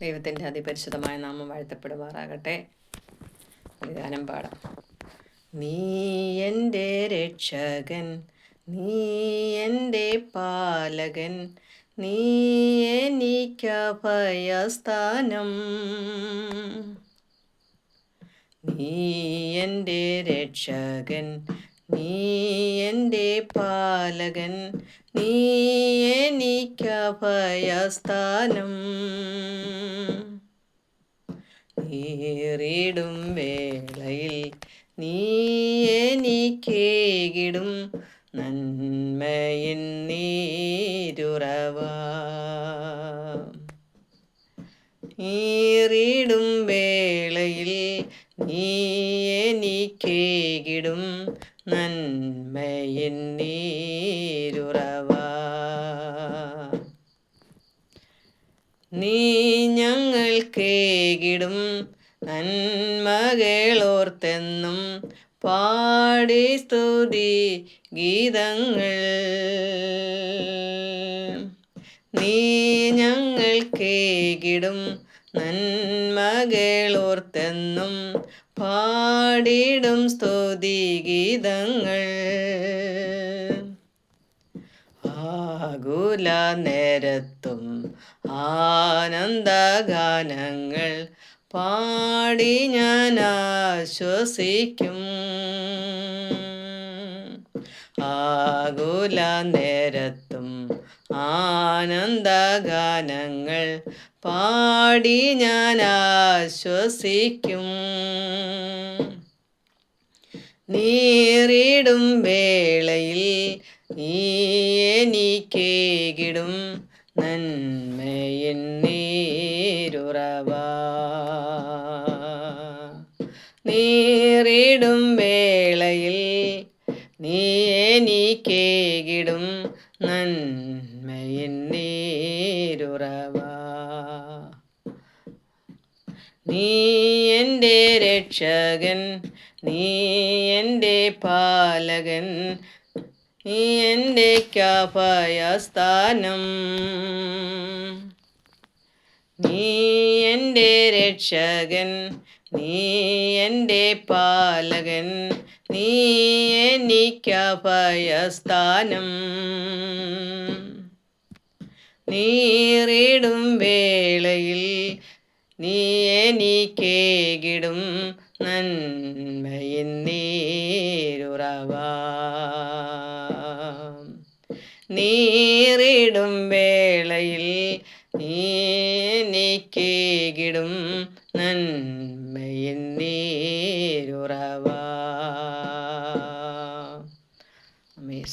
ദൈവത്തിൻ്റെ അതിപരിശുദ്ധമായ നാമം വാഴ്ത്തപ്പെടുമാറാകട്ടെ. ഒരു ഗാനം പാടാം. നീ എൻ്റെ രക്ഷകൻ, നീ എൻ്റെ പാലകൻ, നീ എനിക്കഭയസ്ഥാനം. നീ എൻ്റെ രക്ഷകൻ, നീ എൻ്റെ പാലകൻ, നീ എനിക്കഭയസ്ഥാനം. നീറിടും വേളയിൽ നീ എനിക്കേകിടും നന്മയിൻ നീരുറവ. നീറിടും വേളയിൽ നീ എനിക്കേകിടും നന്മയിൻ നീരുറവ. നീ ഞങ്ങൾക്കേകിടും നന്മകളോർത്തെന്നും പാടി സ്തുതി ഗീതങ്ങൾ. നീ ഞങ്ങൾക്കേകിടും നന്മകളോർത്തെന്നും പാടിടും സ്തുതി ഗീതങ്ങൾ. ആകുല നേരത്തും ആനന്ദഗാനങ്ങൾ പാടി ഞാൻ ആശ്വസിക്കും. ആകുല നേരത്തും ആനന്ദഗാനങ്ങൾ പാടി ഞാൻ ആശ്വസിക്കും. നീറിടും വേളയിൽ നീ എനിക്കേകിടും നന്മയിൻ നീരുറവ. നീറിടും വേളയിൽ നീ എനിക്കേകിടും നന്മയിൻ നീരുറവ. നീ എൻ്റെ രക്ഷകൻ, നീ എൻ്റെ പാലകൻ, നീ എൻ്റെ അഭയസ്ഥാനം. നീ എൻ്റെ രക്ഷകൻ, നീ എൻ്റെ പാലകൻ, നീ എനിക്കഭയസ്ഥാനം. നീറിടും വേളയിൽ നീ എനിക്കേകിടും നന്മയിൻ നീരുറവ. നീറിടും വേളയിൽ നീ എനിക്കേകിടും നന്മയിൻ നീരുറവ.